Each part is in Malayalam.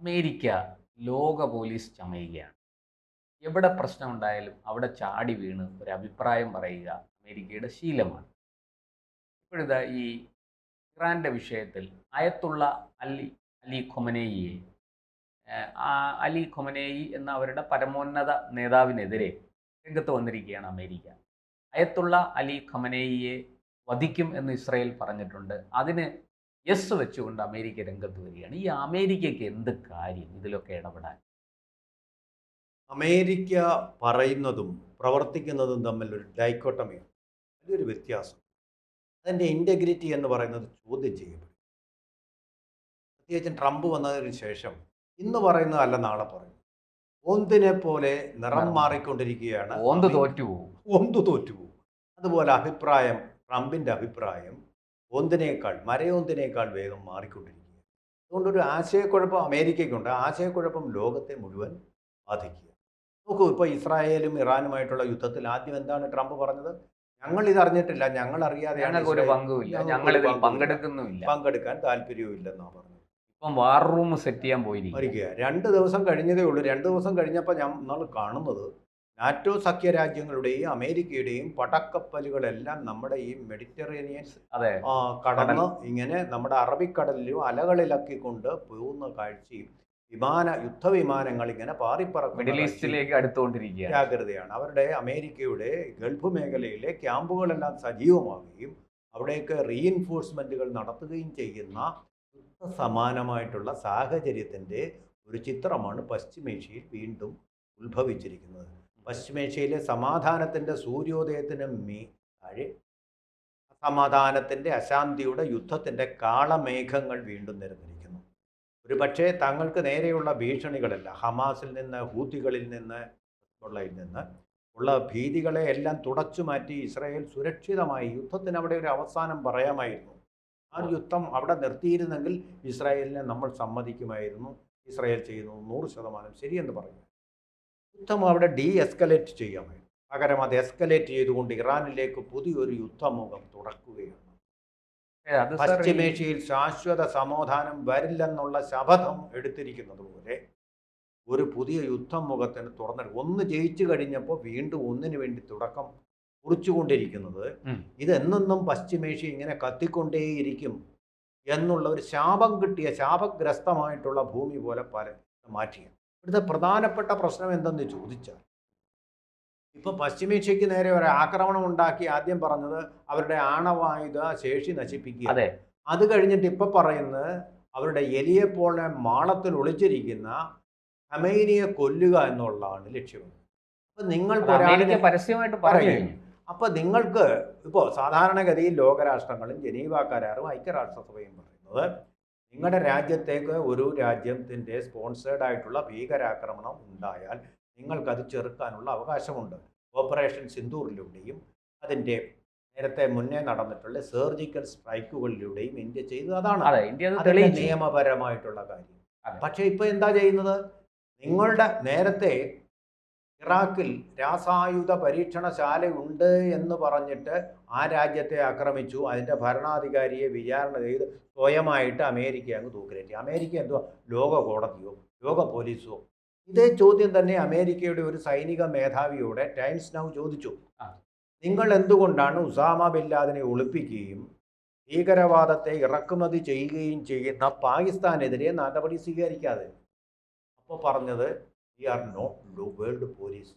അമേരിക്ക ലോക പോലീസ് ചമയുകയാണ്. എവിടെ പ്രശ്നമുണ്ടായാലും അവിടെ ചാടി വീണ് ഒരു അഭിപ്രായം പറയുക അമേരിക്കയുടെ ശീലമാണ്. ഇപ്പോഴിതാ ഈ ഇറാന്റെ വിഷയത്തിൽ അയത്തുള്ള അലി അലി ഖൊമനേയിയെ ആ അലി ഖൊമനേയി എന്ന അവരുടെ പരമോന്നത നേതാവിനെതിരെ രംഗത്ത് വന്നിരിക്കുകയാണ് അമേരിക്ക. അയത്തുള്ള അലി ഖമനേയിയെ വധിക്കും എന്ന് ഇസ്രായേൽ പറഞ്ഞിട്ടുണ്ട്. അതിന് യെസ് വെച്ചുകൊണ്ട് അമേരിക്ക രംഗത്ത് വരികയാണ്. ഈ അമേരിക്കയ്ക്ക് എന്ത് കാര്യം ഇതിലൊക്കെ ഇടപെടാൻ? അമേരിക്ക പറയുന്നതും പ്രവർത്തിക്കുന്നതും തമ്മിൽ ഒരു ഡൈക്കോട്ടമിയാണ്, വലിയൊരു വ്യത്യാസം. അതിൻ്റെ ഇൻറ്റഗ്രിറ്റി എന്ന് പറയുന്നത് ചോദ്യം ചെയ്യപ്പെടും. പ്രത്യേകിച്ചും ട്രംപ് വന്നതിന് ശേഷം ഇന്ന് പറയുന്നതല്ല നാളെ പറയും. ഓന്തിനെ പോലെ നിറം മാറിക്കൊണ്ടിരിക്കുകയാണ്. ഓന്ത് തോറ്റുപോകും. ഓന്ത് തോറ്റുപോകും. അതുപോലെ അഭിപ്രായം, ട്രംപിൻ്റെ അഭിപ്രായം ഓന്തിനേക്കാൾ, മരയോന്തിനേക്കാൾ വേഗം മാറിക്കൊണ്ടിരിക്കുക. അതുകൊണ്ടൊരു ആശയക്കുഴപ്പം അമേരിക്കയ്ക്കുണ്ട്. ആശയക്കുഴപ്പം ലോകത്തെ മുഴുവൻ ബാധിക്കുക. നോക്കൂ, ഇപ്പോൾ ഇസ്രായേലും ഇറാനുമായിട്ടുള്ള യുദ്ധത്തിൽ ആദ്യം എന്താണ് ട്രംപ് പറഞ്ഞത്? ഞങ്ങൾ ഇതറിഞ്ഞിട്ടില്ല, ഞങ്ങൾ അറിയാതെയാണ്, പങ്കെടുക്കാൻ താല്പര്യവുമില്ലെന്നാണ് പറഞ്ഞത്. ഇപ്പം വാർ റൂം സെറ്റ് ചെയ്യാൻ പോയിരിക്കുക. 2 ദിവസം കഴിഞ്ഞതേ ഉള്ളൂ. 2 ദിവസം കഴിഞ്ഞപ്പോൾ നമ്മൾ കാണുന്നത് നാറ്റോ സഖ്യരാജ്യങ്ങളുടെയും അമേരിക്കയുടെയും പടക്കപ്പലുകളെല്ലാം നമ്മുടെ ഈ മെഡിറ്ററേനിയൻ കടന്ന് ഇങ്ങനെ നമ്മുടെ അറബിക്കടലിലും അലകളിലക്കിക്കൊണ്ട് പോകുന്ന കാഴ്ചയും യുദ്ധവിമാനങ്ങൾ ഇങ്ങനെ പാറിപ്പറക്കിലേക്ക് അടുത്തുകൊണ്ടിരിക്കുക ജാഗ്രതയാണ്. അവരുടെ അമേരിക്കയുടെ ഗൾഫ് മേഖലയിലെ ക്യാമ്പുകളെല്ലാം സജീവമാവുകയും അവിടേക്ക് റീഇൻഫോഴ്സ്മെന്റുകൾ നടത്തുകയും ചെയ്യുന്ന സമാനമായിട്ടുള്ള സാഹചര്യത്തിൻ്റെ ഒരു ചിത്രമാണ് പശ്ചിമേഷ്യയിൽ വീണ്ടും ഉത്ഭവിച്ചിരിക്കുന്നത്. പശ്ചിമേഷ്യയിലെ സമാധാനത്തിൻ്റെ സൂര്യോദയത്തിന് താഴെ സമാധാനത്തിൻ്റെ, അശാന്തിയുടെ, യുദ്ധത്തിൻ്റെ കാളമേഘങ്ങൾ വീണ്ടും നിരന്നിരിക്കുന്നു. ഒരു പക്ഷേ തങ്ങൾക്ക് നേരെയുള്ള ഭീഷണികളല്ല, ഹമാസിൽ നിന്ന്, ഹൂത്തികളിൽ നിന്ന്, ഹിസ്ബുള്ളയിൽ നിന്ന് ഉള്ള ഭീതികളെ എല്ലാം തുടച്ചു മാറ്റി ഇസ്രായേൽ സുരക്ഷിതമായി യുദ്ധത്തിന് അവിടെ ഒരു അവസാനം പറയാമായിരുന്നു. ആ യുദ്ധം അവിടെ നിർത്തിയിരുന്നെങ്കിൽ ഇസ്രായേലിനെ നമ്മൾ സമ്മതിക്കുമായിരുന്നു. ഇസ്രായേൽ ചെയ്യുന്നു 100% ശരിയെന്ന് പറഞ്ഞു. യുദ്ധം അവിടെ എസ്കലേറ്റ് ചെയ്യാമായിരുന്നു. പകരം അത് എസ്കലേറ്റ് ചെയ്തുകൊണ്ട് ഇറാനിലേക്ക് പുതിയൊരു യുദ്ധമുഖം തുറക്കുകയാണ്. പശ്ചിമേഷ്യയിൽ ശാശ്വത സമാധാനം വരില്ലെന്നുള്ള ശപഥം എടുത്തിരിക്കുന്നത് പോലെ ഒരു പുതിയ യുദ്ധമുഖത്തിന് ഒന്ന് ജയിച്ചു കഴിഞ്ഞപ്പോൾ വീണ്ടും ഒന്നിനു വേണ്ടി തുടക്കം കുറിച്ചുകൊണ്ടിരിക്കുന്നത്. ഇതെന്നും പശ്ചിമേഷ്യ ഇങ്ങനെ കത്തിക്കൊണ്ടേയിരിക്കും എന്നുള്ള ഒരു ശാപം കിട്ടിയ, ശാപഗ്രസ്തമായിട്ടുള്ള ഭൂമി പോലെ പല മാറ്റിയ. ഇവിടുത്തെ പ്രധാനപ്പെട്ട പ്രശ്നം എന്തെന്ന് ചോദിച്ചാൽ, ഇപ്പോൾ പശ്ചിമേഷ്യക്ക് നേരെ ഒരു ആക്രമണം ഉണ്ടാക്കി ആദ്യം പറഞ്ഞത് അവരുടെ ആണവായുധ ശേഷി നശിപ്പിക്കുക. അത് കഴിഞ്ഞിട്ട് ഇപ്പം പറയുന്നത് അവരുടെ എലിയെപ്പോലെ മാളത്തിൽ ഒളിച്ചിരിക്കുന്ന ഖമൈനിയെ കൊല്ലുക എന്നുള്ളതാണ് ലക്ഷ്യം. അപ്പം നിങ്ങൾ പരസ്യമായിട്ട് പറയും. അപ്പോൾ നിങ്ങൾക്ക് ഇപ്പോൾ സാധാരണഗതിയിൽ ലോകരാഷ്ട്രങ്ങളും ജനീവ കരാറും ഐക്യരാഷ്ട്രസഭയും പറയുന്നത് നിങ്ങളുടെ രാജ്യത്തേക്ക് ഒരു രാജ്യത്തിൻ്റെ സ്പോൺസേഡ് ആയിട്ടുള്ള ഭീകരാക്രമണം ഉണ്ടായാൽ നിങ്ങൾക്കത് ചെറുക്കാനുള്ള അവകാശമുണ്ട്. ഓപ്പറേഷൻ സിന്ദൂറിലൂടെയും അതിൻ്റെ നേരത്തെ മുന്നേ നടന്നിട്ടുള്ള സർജിക്കൽ സ്ട്രൈക്കുകളിലൂടെയും ഇന്ത്യ ചെയ്തത് അതാണ്. അതിൻ്റെ നിയമപരമായിട്ടുള്ള കാര്യം. പക്ഷേ ഇപ്പോൾ എന്താ ചെയ്യുന്നത്? നിങ്ങളുടെ നേരത്തെ ഇറാഖിൽ രാസായുധ പരീക്ഷണശാലയുണ്ട് എന്ന് പറഞ്ഞിട്ട് ആ രാജ്യത്തെ ആക്രമിച്ചു. അതിൻ്റെ ഭരണാധികാരിയെ വിചാരണ ചെയ്ത് സ്വയമായിട്ട് അമേരിക്ക അങ്ങ് തൂക്കിലേറ്റി. അമേരിക്ക എന്തുവാ, ലോക കോടതിയോ ലോക പോലീസോ? ഇതേ ചോദ്യം തന്നെ അമേരിക്കയുടെ ഒരു സൈനിക മേധാവിയോടെ ടൈംസ് നൗ ചോദിച്ചു. നിങ്ങൾ എന്തുകൊണ്ടാണ് ഉസാമ ബിൻ ലാദനെ ഒളിപ്പിക്കുകയും ഭീകരവാദത്തെ ഇറക്കുമതി ചെയ്യുകയും ചെയ്യുന്ന പാകിസ്ഥാനെതിരെ നടപടി സ്വീകരിക്കാതെ? അപ്പോൾ പറഞ്ഞത് we are not world police.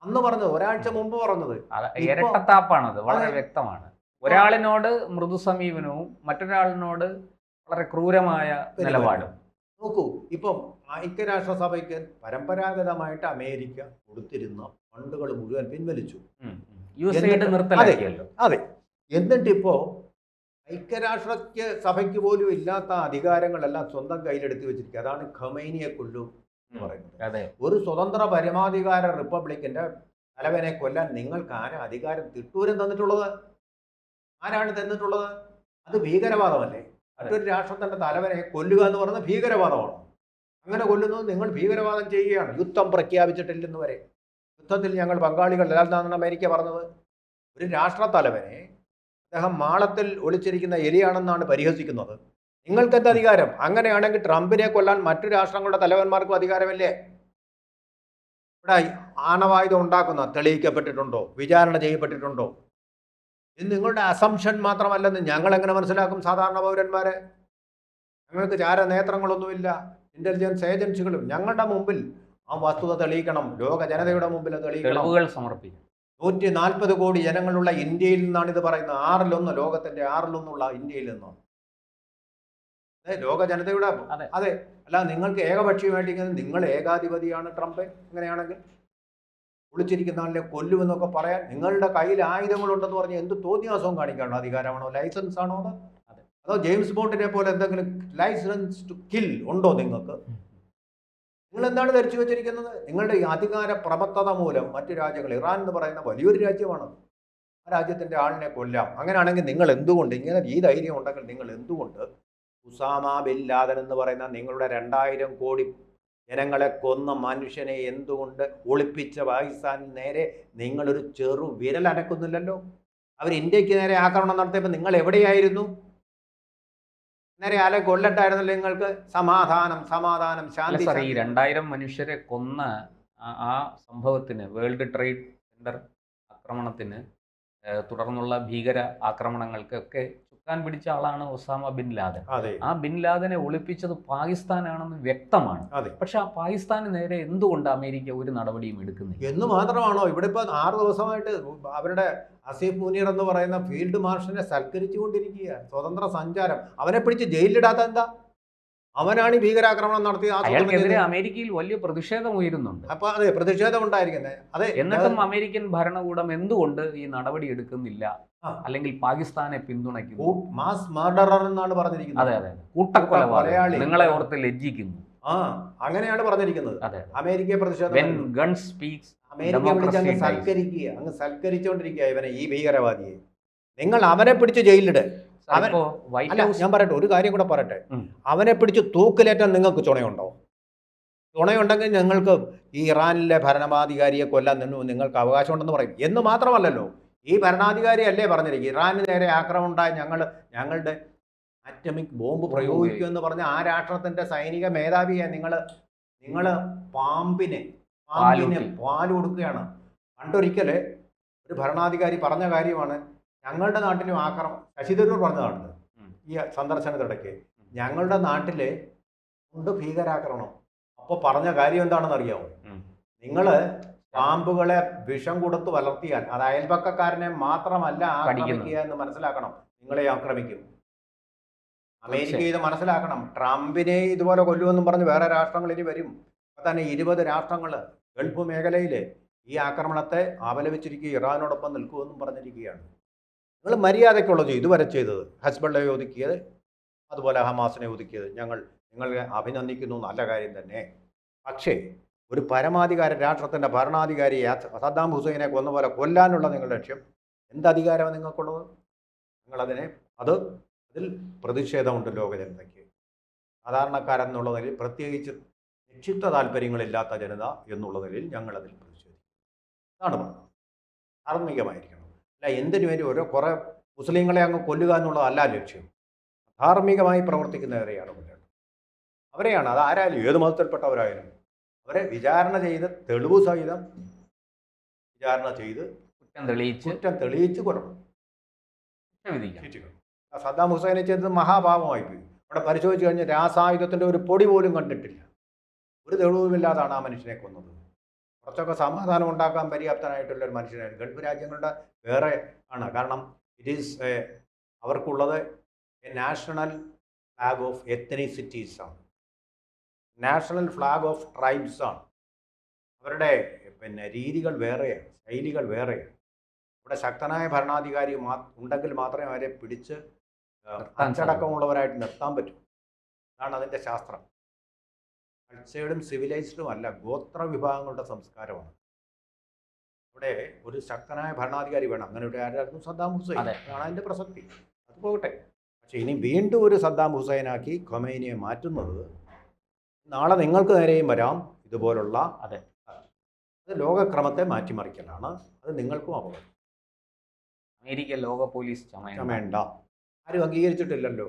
അന്ന് പറഞ്ഞത്, ഒരാഴ്ച മുമ്പ് പറഞ്ഞത് ഇരട്ടത്താപ്പാണത്. വളരെ വ്യക്തമാണ്. ഒരാളിനോട് മൃദു സമീപനവും മറ്റൊരാളിനോട് വളരെ ക്രൂരമായ നിലപാടും. നോക്കൂ, ഇപ്പം ഐക്യരാഷ്ട്രസഭയ്ക്ക് പരമ്പരാഗതമായിട്ട് അമേരിക്ക കൊടുത്തിരുന്ന ഫണ്ടുകൾ മുഴുവൻ പിൻവലിച്ചു. അതെ. എന്നിട്ടിപ്പോ ഐക്യരാഷ്ട്ര സഭയ്ക്ക് പോലും ഇല്ലാത്ത അധികാരങ്ങളെല്ലാം സ്വന്തം കയ്യിലെടുത്ത് വെച്ചിരിക്കുക. അതാണ് ഖമൈനിയെ കൊല്ലൂ എന്ന് പറയുന്നത്. ഒരു സ്വതന്ത്ര പരമാധികാര റിപ്പബ്ലിക്കിന്റെ തലവനെ കൊല്ലാൻ നിങ്ങൾക്ക് ആരാ അധികാരം തിട്ടൂരം തന്നിട്ടുള്ളത്? ആരാണ് തന്നിട്ടുള്ളത്? അത് ഭീകരവാദമല്ലേ? മറ്റൊരു രാഷ്ട്രത്തിന്റെ തലവനെ കൊല്ലുക എന്ന് പറയുന്നത് ഭീകരവാദമാണ്. അങ്ങനെ കൊല്ലുന്നത് നിങ്ങൾ ഭീകരവാദം ചെയ്യുകയാണ്. യുദ്ധം പ്രഖ്യാപിച്ചിട്ടില്ലെന്ന് വരെ. യുദ്ധത്തിൽ ഞങ്ങൾ പങ്കാളികളല്ലാന്നാണ് അമേരിക്ക പറഞ്ഞത്. ഒരു രാഷ്ട്ര തലവനെ അദ്ദേഹം മാളത്തിൽ ഒളിച്ചിരിക്കുന്ന എലിയാണെന്നാണ് പരിഹസിക്കുന്നത്. നിങ്ങൾക്ക് എന്താ അധികാരം? അങ്ങനെയാണെങ്കിൽ ട്രംപിനെ കൊല്ലാൻ മറ്റു രാഷ്ട്രങ്ങളുടെ തലവന്മാർക്കും അധികാരമില്ലേ? ഇവിടെ ആണവായുധം ഉണ്ടാക്കുന്ന തെളിയിക്കപ്പെട്ടിട്ടുണ്ടോ? വിചാരണ ചെയ്യപ്പെട്ടിട്ടുണ്ടോ? ഇത് നിങ്ങളുടെ അസംഷൻ മാത്രമല്ലെന്ന് ഞങ്ങൾ എങ്ങനെ മനസ്സിലാക്കും? സാധാരണ പൗരന്മാരെ, ഞങ്ങൾക്ക് ചാരനേത്രങ്ങളൊന്നുമില്ല. ഇന്റലിജൻസ് ഏജൻസികളും ഞങ്ങളുടെ മുമ്പിൽ ആ വസ്തുത തെളിയിക്കണം. ലോക ജനതയുടെ മുമ്പിൽ തെളിയിക്കണം. തെളിവുകൾ സമർപ്പിക്കും. 140 കോടി ജനങ്ങളുള്ള ഇന്ത്യയിൽ നിന്നാണ് ഇത് പറയുന്നത്. 6-1, ലോകത്തിന്റെ 6-1 ഇന്ത്യയിൽ നിന്നോ? ലോക ജനതയുടെ. അതെ, അല്ല നിങ്ങൾക്ക് ഏകപക്ഷീയമായിട്ട് നിങ്ങൾ ഏകാധിപതിയാണ് ട്രംപ്. ഇങ്ങനെയാണെങ്കിൽ ഒളിച്ചിരിക്കുന്ന ആളിനെ കൊല്ലുമെന്നൊക്കെ പറയാൻ നിങ്ങളുടെ കയ്യിൽ ആയുധങ്ങളുണ്ടെന്ന് പറഞ്ഞ് എന്ത് തോന്നിയാസവും കാണിക്കാനുള്ള അധികാരമാണോ? ലൈസൻസ് ആണോ അത്? അതോ ജെയിംസ് ബോണ്ടിനെ പോലെ എന്തെങ്കിലും ലൈസൻസ് ടു കിൽ ഉണ്ടോ നിങ്ങൾക്ക്? നിങ്ങൾ എന്താണ് ധരിച്ചു വെച്ചിരിക്കുന്നത്? നിങ്ങളുടെ ഈ അധികാര പ്രബദ്ധത മൂലം മറ്റു രാജ്യങ്ങൾ, ഇറാൻ എന്ന് പറയുന്ന വലിയൊരു രാജ്യമാണ്, ആ രാജ്യത്തിൻ്റെ ആളിനെ കൊല്ലാം. അങ്ങനെയാണെങ്കിൽ നിങ്ങൾ എന്തുകൊണ്ട് ഇങ്ങനെ ഈ ധൈര്യം ഉണ്ടെങ്കിൽ നിങ്ങൾ എന്തുകൊണ്ട് ഉസാമ ബിൻ ലാദൻ എന്ന് പറയുന്ന നിങ്ങളുടെ 2000 കോടി ജനങ്ങളെ കൊന്ന മനുഷ്യനെ എന്തുകൊണ്ട് ഒളിപ്പിച്ച പാകിസ്ഥാനിന് നേരെ നിങ്ങളൊരു ചെറു വിരൽ അനക്കുന്നില്ലല്ലോ? അവർ ഇന്ത്യക്ക് നേരെ ആക്രമണം നടത്തിയപ്പോൾ നിങ്ങൾ എവിടെയായിരുന്നു? നേരെ ആലെ കൊല്ലട്ടായിരുന്നല്ലോ നിങ്ങൾക്ക്. സമാധാനം, സമാധാനം, ശാന്തി. സാർ, ഈ 2000 മനുഷ്യരെ കൊന്ന ആ സംഭവത്തിന്, വേൾഡ് ട്രേഡ് സെന്റർ ആക്രമണത്തിന് തുടർന്നുള്ള ഭീകര ആക്രമണങ്ങൾക്കൊക്കെ ചുക്കാൻ പിടിച്ച ആളാണ് ഒസാമ ബിൻ ലാദൻ. ആ ബിൻ ലാദനെ ഒളിപ്പിച്ചത് പാകിസ്ഥാനാണെന്ന് വ്യക്തമാണ്. പക്ഷെ ആ പാകിസ്ഥാന് നേരെ എന്തുകൊണ്ട് അമേരിക്ക ഒരു നടപടിയും എടുക്കുന്നില്ല എന്ന് മാത്രമാണോ? ഇവിടെ ഇപ്പോൾ 6 ദിവസമായിട്ട് അവരുടെ അസീഫ് മുനീർ എന്ന് പറയുന്ന ഫീൽഡ് മാർഷലിനെ സൽക്കരിച്ചുകൊണ്ടിരിക്കുക. സ്വതന്ത്ര സഞ്ചാരം. അവനെ പിടിച്ച് ജയിലിലിടാത്ത എന്താ? അവനാണ് ഈ ഭീകരാക്രമണം നടത്തിയത്. അയാൾക്കെതിരെ അമേരിക്കയിൽ വലിയ പ്രതിഷേധം ഉയരുന്നുണ്ട്. അപ്പൊ അതെ, പ്രതിഷേധം ഉണ്ടായിരിക്കുന്നത്. അതെ, എന്നിട്ടും അമേരിക്കൻ ഭരണകൂടം എന്തുകൊണ്ട് ഈ നടപടി എടുക്കുന്നില്ല, അല്ലെങ്കിൽ പാകിസ്ഥാനെ പിന്തുണയ്ക്കുന്നു? മാസ് മർഡറർ എന്നാണ് പറഞ്ഞിരിക്കുന്നത്. അതെ അതെ, കൂട്ടക്കൊലപാതകം. നിങ്ങളെ ഓർത്ത് ലജ്ജിക്കുന്നു. അങ്ങനെയാണ് പറഞ്ഞിരിക്കുന്നത്. അതെ, അമേരിക്കയെ പ്രതിഷേധം. അമേരിക്ക വിളിച്ച് അങ്ങ് സൽക്കരിക്കുക, അങ്ങ് സൽക്കരിച്ചുകൊണ്ടിരിക്കുക ഇവനെ, ഈ ഭീകരവാദിയെ. നിങ്ങൾ അവനെ പിടിച്ച് ജയിലിലിട്. ഞാൻ പറയട്ടെ, ഒരു കാര്യം കൂടെ പറയട്ടെ. അവനെ പിടിച്ച് തൂക്കിലേറ്റാൻ നിങ്ങൾക്ക് ചുണയുണ്ടോ? ചുണയുണ്ടെങ്കിൽ ഞങ്ങൾക്ക് ഈ ഇറാനിലെ ഭരണാധികാരിയെ കൊല്ലാൻ നിങ്ങൾക്ക് അവകാശമുണ്ടെന്ന് പറയും. എന്ന് മാത്രമല്ലല്ലോ, ഈ ഭരണാധികാരി അല്ലേ പറഞ്ഞിരിക്കും ഇറാന് നേരെ ആക്രമണം ഉണ്ടായി ഞങ്ങളുടെ ആറ്റമിക് ബോംബ് പ്രയോഗിക്കുമെന്ന് പറഞ്ഞ ആ രാഷ്ട്രത്തിന്റെ സൈനിക മേധാവിയെ നിങ്ങൾ പാമ്പിന് പാൽ കൊടുക്കുകയാണ്. പണ്ടൊരിക്കൽ ഒരു ഭരണാധികാരി പറഞ്ഞ കാര്യമാണ്, ഞങ്ങളുടെ നാട്ടിലും ആക്രമണം. ശശി തരൂർ പറഞ്ഞതാണ് ഈ സന്ദർശനത്തിടയ്ക്ക്, ഞങ്ങളുടെ നാട്ടില് ഉണ്ട് ഭീകരാക്രമണം. അപ്പോൾ പറഞ്ഞ കാര്യം എന്താണെന്ന് അറിയാമോ? നിങ്ങൾ പാമ്പുകളെ വിഷം കൊടുത്ത് വളർത്തിയാൽ അത് അയൽപക്കക്കാരനെ മാത്രമല്ല ആക്രമിക്കുക എന്ന് മനസ്സിലാക്കണം. നിങ്ങളെ ആക്രമിക്കും. അമേരിക്ക ഇത് മനസ്സിലാക്കണം. ട്രംപിനെ ഇതുപോലെ കൊല്ലുമെന്നും പറഞ്ഞ് വേറെ രാഷ്ട്രങ്ങൾ ഇനി വരും. ഇപ്പം തന്നെ 20 രാഷ്ട്രങ്ങൾ ഗൾഫ് മേഖലയിൽ ഈ ആക്രമണത്തെ അപലപിച്ചിരിക്കുക, ഇറാനോടൊപ്പം നിൽക്കുമെന്നും പറഞ്ഞിരിക്കുകയാണ്. നിങ്ങൾ മര്യാദയ്ക്കുള്ളത് ഇതുവരെ ചെയ്തത്. ഹസ്ബള്ളയെ ഒതുക്കിയത്, അതുപോലെ ഹമാസിനെ ഒതുക്കിയത് നിങ്ങളെ അഭിനന്ദിക്കുന്നു, നല്ല കാര്യം തന്നെ. പക്ഷേ ഒരു പരമാധികാര രാഷ്ട്രത്തിൻ്റെ ഭരണാധികാരി സദ്ദാം ഹുസൈനെ കൊന്ന പോലെ കൊല്ലാനുള്ള നിങ്ങളുടെ ലക്ഷ്യം, എന്തധികാരമാണ് നിങ്ങൾക്കുള്ളത്? അതിൽ പ്രതിഷേധമുണ്ട് ലോക ജനതയ്ക്ക്. സാധാരണക്കാരെന്നുള്ള നിലയിൽ, പ്രത്യേകിച്ച് നിക്ഷിപ്ത താല്പര്യങ്ങളില്ലാത്ത ജനത എന്നുള്ള നിലയിൽ ഞങ്ങളതിൽ പ്രതിഷേധിക്കും. അതാണ് പറഞ്ഞത്. ധാർമ്മികമായിരിക്കണം. അല്ല എന്തിനു വേണ്ടി കുറേ മുസ്ലിങ്ങളെ അങ്ങ് കൊല്ലുക എന്നുള്ളതല്ല ലക്ഷ്യം. ധാർമ്മികമായി പ്രവർത്തിക്കുന്നവരെയാണ് കൊല്ലേണ്ടത്. അവരെയാണ്, അത് ആരായാലും, ഏത് മതത്തിൽപ്പെട്ടവരായാലും അവരെ വിചാരണ ചെയ്ത്, തെളിവ് സഹിതം വിചാരണ ചെയ്ത് കുറ്റം തെളിയിച്ച് കൊല്ലണം. സദ്ദാം ഹുസൈനെ ചെയ്തത് മഹാപാപമായി പോയി. അവിടെ പരിശോധിച്ച് കഴിഞ്ഞാൽ രാസായുധത്തിൻ്റെ ഒരു പൊടി പോലും കണ്ടിട്ടില്ല. ഒരു തെളിവുമില്ലാതാണ് ആ മനുഷ്യനെ കൊന്നത്. കുറച്ചൊക്കെ സമാധാനം ഉണ്ടാക്കാൻ പര്യാപ്തനായിട്ടുള്ള ഒരു മനുഷ്യനാണ്. ഗൾഫ് രാജ്യങ്ങളുടെ വേറെ ആണ്. കാരണം അവർക്കുള്ളത് നാഷണൽ ഫ്ലാഗ് ഓഫ് എത്നിസിറ്റീസ് ആണ്, നാഷണൽ ഫ്ലാഗ് ഓഫ് ട്രൈബ്സ് ആണ്. അവരുടെ രീതികൾ വേറെയാണ്, ശൈലികൾ വേറെയാണ്. ഇവിടെ ശക്തനായ ഭരണാധികാരി ഉണ്ടെങ്കിൽ മാത്രമേ അവരെ പിടിച്ച് അച്ചടക്കമുള്ളവരായിട്ട് നിർത്താൻ പറ്റൂ. അതാണ് അതിൻ്റെ ശാസ്ത്രം. കൾച്ചേർഡും സിവിലൈസ്ഡും അല്ല, ഗോത്ര വിഭാഗങ്ങളുടെ സംസ്കാരമാണ്. ഇവിടെ ഒരു ശക്തനായ ഭരണാധികാരി വേണം. അങ്ങനെ ഒരു ആരായിരുന്നു? സദ്ദാം ഹുസൈൻ. അതാണ് അതിൻ്റെ പ്രസക്തി. അത് പോകട്ടെ. പക്ഷേ ഇനി വീണ്ടും ഒരു സദ്ദാം ഹുസൈനാക്കി ഖൊമൈനിയെ മാറ്റുന്നത് നാളെ നിങ്ങൾക്ക് നേരെയും വരാം. ഇതുപോലുള്ള അത് ലോകക്രമത്തെ മാറ്റിമറിക്കലാണ്. അത് നിങ്ങൾക്കും അപകടം. അമേരിക്ക ലോക പോലീസ് ചമയണ്ട. ആരും അംഗീകരിച്ചിട്ടില്ലല്ലോ.